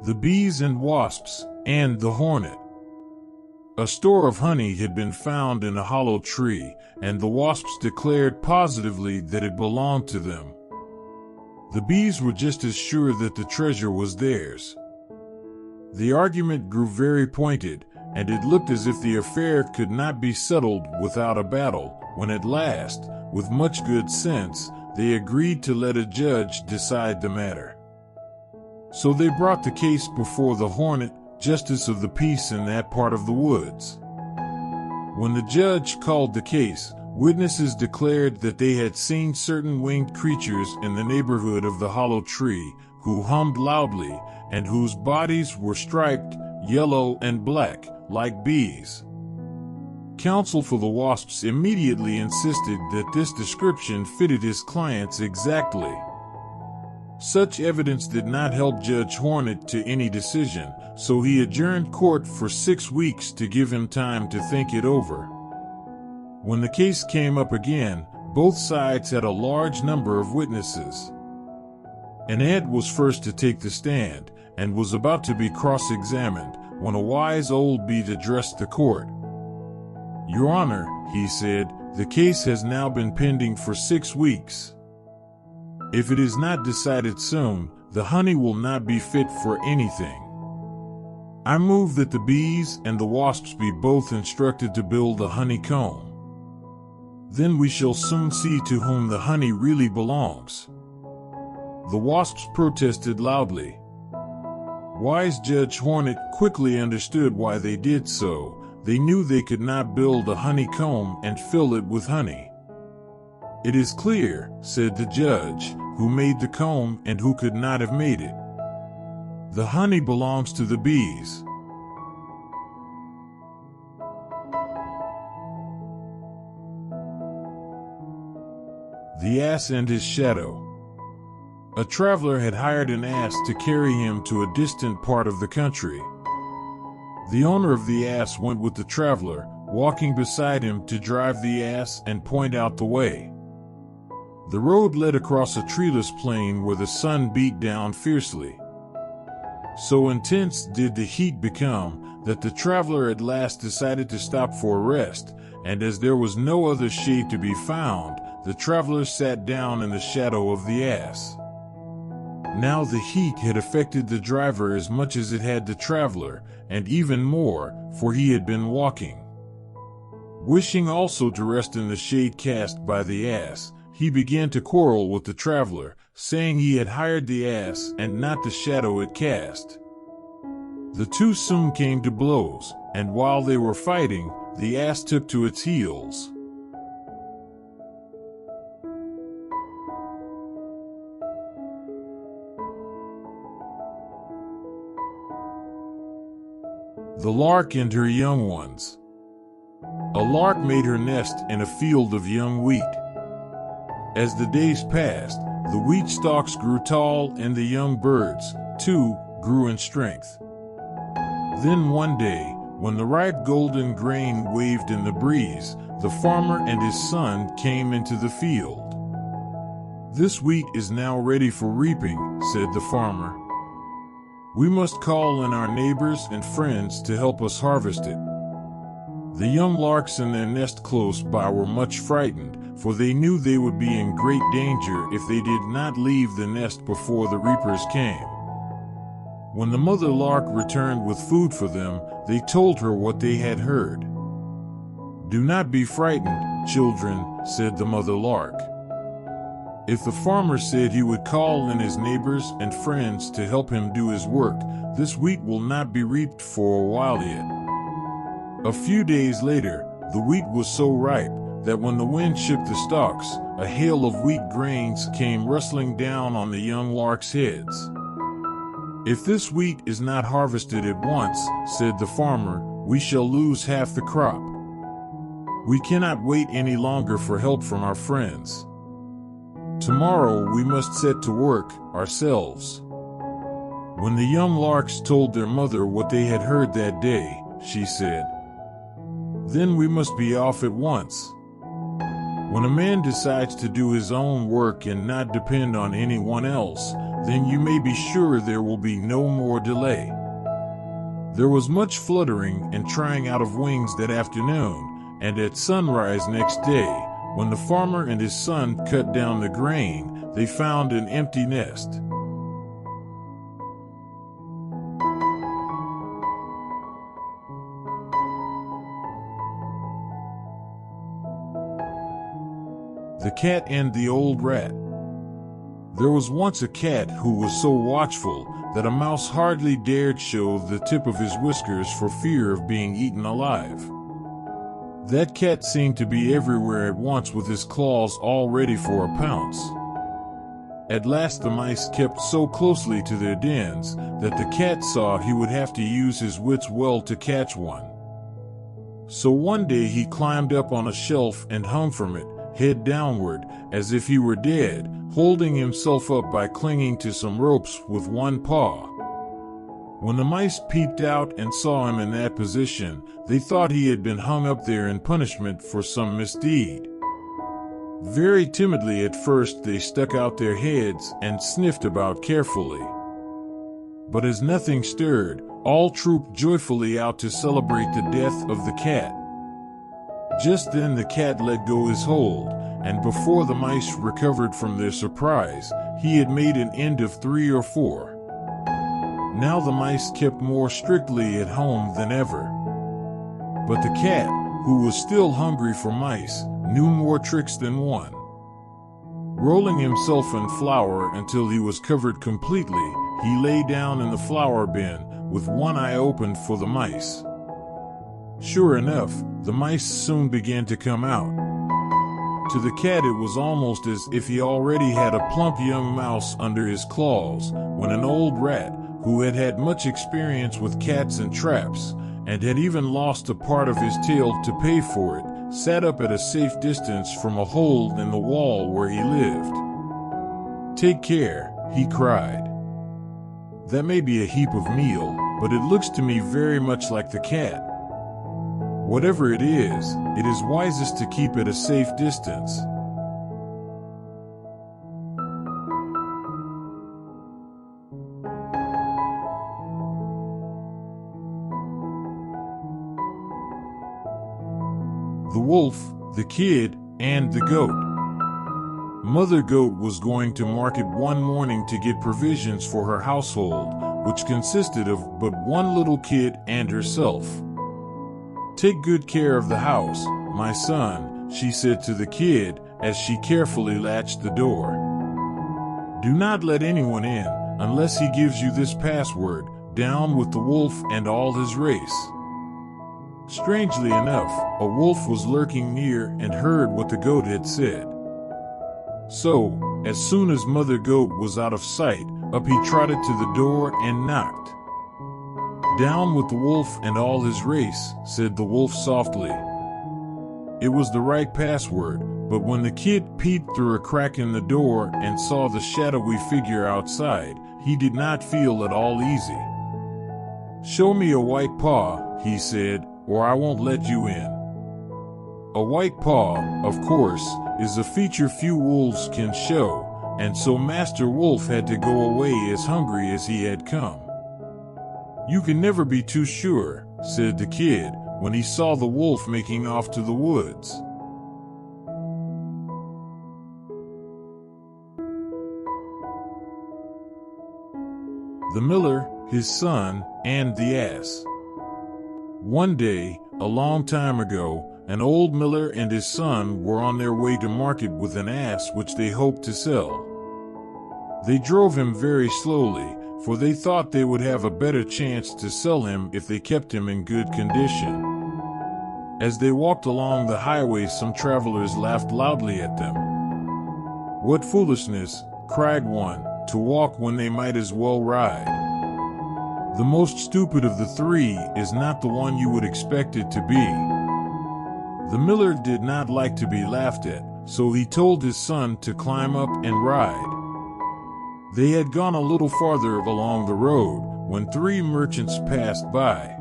the bees and wasps, and the hornet. A store of honey had been found in a hollow tree, and the wasps declared positively that it belonged to them. The bees were just as sure that the treasure was theirs. The argument grew very pointed, and it looked as if the affair could not be settled without a battle, when at last, with much good sense, they agreed to let a judge decide the matter. So they brought the case before the hornet, justice of the peace in that part of the woods. When the judge called the case, witnesses declared that they had seen certain winged creatures in the neighborhood of the hollow tree, who hummed loudly, and whose bodies were striped, yellow and black, like bees. Counsel for the wasps immediately insisted that this description fitted his clients exactly. Such evidence did not help Judge Hornet to any decision, so he adjourned court for 6 weeks to give him time to think it over. When the case came up again, both sides had a large number of witnesses. An Ed was first to take the stand, and was about to be cross-examined, when a wise old beat addressed the court. "Your Honor," he said, "the case has now been pending for 6 weeks. If it is not decided soon, the honey will not be fit for anything. I move that the bees and the wasps be both instructed to build a honeycomb. Then we shall soon see to whom the honey really belongs." The wasps protested loudly. Wise Judge Hornet quickly understood why they did so. They knew they could not build a honeycomb and fill it with honey. "It is clear," said the judge, "who made the comb and who could not have made it. The honey belongs to the bees." The Ass and His Shadow. A traveler had hired an ass to carry him to a distant part of the country. The owner of the ass went with the traveler, walking beside him to drive the ass and point out the way. The road led across a treeless plain where the sun beat down fiercely. So intense did the heat become that the traveler at last decided to stop for a rest, and as there was no other shade to be found, the traveler sat down in the shadow of the ass. Now the heat had affected the driver as much as it had the traveler, and even more, for he had been walking. Wishing also to rest in the shade cast by the ass, he began to quarrel with the traveler, saying he had hired the ass and not the shadow it cast. The two soon came to blows, and while they were fighting, the ass took to its heels. The Lark and Her Young Ones. A lark made her nest in a field of young wheat. As the days passed, the wheat stalks grew tall and the young birds, too, grew in strength. Then one day, when the ripe golden grain waved in the breeze, the farmer and his son came into the field. "This wheat is now ready for reaping," said the farmer. "We must call in our neighbors and friends to help us harvest it." The young larks in their nest close by were much frightened, for they knew they would be in great danger if they did not leave the nest before the reapers came. When the mother lark returned with food for them, they told her what they had heard. "Do not be frightened, children," said the mother lark. "If the farmer said he would call in his neighbors and friends to help him do his work, this wheat will not be reaped for a while yet." A few days later, the wheat was so ripe that when the wind shook the stalks, a hail of wheat grains came rustling down on the young larks' heads. "If this wheat is not harvested at once," said the farmer, "we shall lose half the crop. We cannot wait any longer for help from our friends. Tomorrow we must set to work ourselves." When the young larks told their mother what they had heard that day, she said, "Then we must be off at once." When a man decides to do his own work and not depend on anyone else, then you may be sure there will be no more delay. There was much fluttering and trying out of wings that afternoon, and at sunrise next day, when the farmer and his son cut down the grain, they found an empty nest. The Cat and the Old Rat. There was once a cat who was so watchful that a mouse hardly dared show the tip of his whiskers for fear of being eaten alive. That cat seemed to be everywhere at once with his claws all ready for a pounce. At last the mice kept so closely to their dens that the cat saw he would have to use his wits well to catch one. So one day he climbed up on a shelf and hung from it, head downward, as if he were dead, holding himself up by clinging to some ropes with one paw. When the mice peeped out and saw him in that position, they thought he had been hung up there in punishment for some misdeed. Very timidly at first they stuck out their heads and sniffed about carefully. But as nothing stirred, all trooped joyfully out to celebrate the death of the cat. Just then the cat let go his hold, and before the mice recovered from their surprise, he had made an end of 3 or 4. Now the mice kept more strictly at home than ever. But the cat, who was still hungry for mice, knew more tricks than one. Rolling himself in flour until he was covered completely, he lay down in the flour bin, with one eye open for the mice. Sure enough, the mice soon began to come out. To the cat it was almost as if he already had a plump young mouse under his claws, when an old rat, who had had much experience with cats and traps, and had even lost a part of his tail to pay for it, sat up at a safe distance from a hole in the wall where he lived. "Take care," he cried. "That may be a heap of meal, but it looks to me very much like the cat. Whatever it is wisest to keep at a safe distance." The Wolf, the Kid, and the Goat. Mother Goat was going to market one morning to get provisions for her household, which consisted of but one little kid and herself. "Take good care of the house, my son," she said to the kid as she carefully latched the door. "Do not let anyone in unless he gives you this password: down with the wolf and all his race." Strangely enough, a wolf was lurking near and heard what the goat had said. So, as soon as Mother Goat was out of sight, up he trotted to the door and knocked. "Down with the wolf and all his race," said the wolf softly. It was the right password, but when the kid peeped through a crack in the door and saw the shadowy figure outside, he did not feel at all easy. "Show me a white paw," he said, "or I won't let you in." A white paw, of course, is a feature few wolves can show, and so Master Wolf had to go away as hungry as he had come. "You can never be too sure," said the kid, when he saw the wolf making off to the woods. The Miller, His Son, and the Ass. One day, a long time ago, an old miller and his son were on their way to market with an ass which they hoped to sell. They drove him very slowly, for they thought they would have a better chance to sell him if they kept him in good condition. As they walked along the highway, some travelers laughed loudly at them. "What foolishness," cried one, "to walk when they might as well ride." The most stupid of the three is not the one you would expect it to be. The miller did not like to be laughed at, so he told his son to climb up and ride. They had gone a little farther along the road when 3 merchants passed by.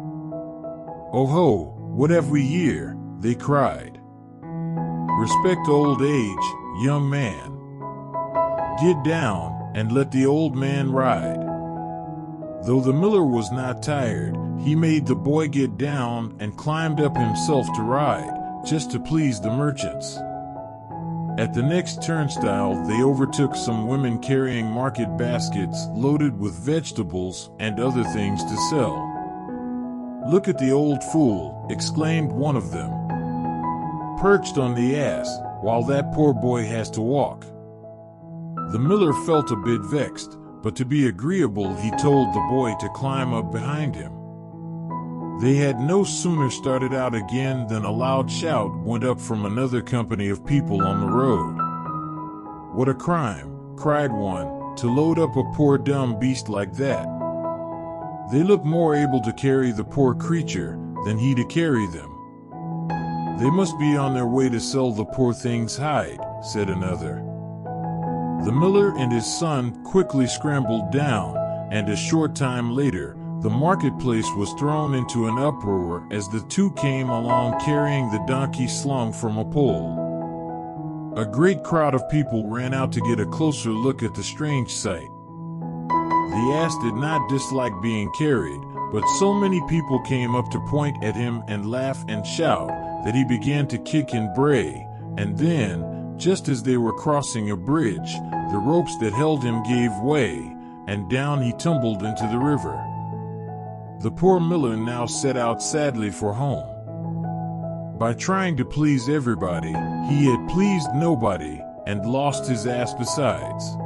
"Oh ho, what have we here?" they cried. "Respect old age, young man. Get down, and let the old man ride. Though the miller was not tired, he made the boy get down and climbed up himself to ride, just to please the merchants. At the next turnstile, they overtook some women carrying market baskets loaded with vegetables and other things to sell. "Look at the old fool," exclaimed one of them, "perched on the ass, while that poor boy has to walk." The miller felt a bit vexed, but to be agreeable he told the boy to climb up behind him. They had no sooner started out again than a loud shout went up from another company of people on the road. "What a crime," cried one, "to load up a poor dumb beast like that. They look more able to carry the poor creature than he to carry them." "They must be on their way to sell the poor thing's hide," said another. The miller and his son quickly scrambled down, and a short time later, the marketplace was thrown into an uproar as the two came along carrying the donkey slung from a pole. A great crowd of people ran out to get a closer look at the strange sight. The ass did not dislike being carried, but so many people came up to point at him and laugh and shout that he began to kick and bray, and then, just as they were crossing a bridge, the ropes that held him gave way, and down he tumbled into the river. The poor miller now set out sadly for home. By trying to please everybody, he had pleased nobody, and lost his ass besides.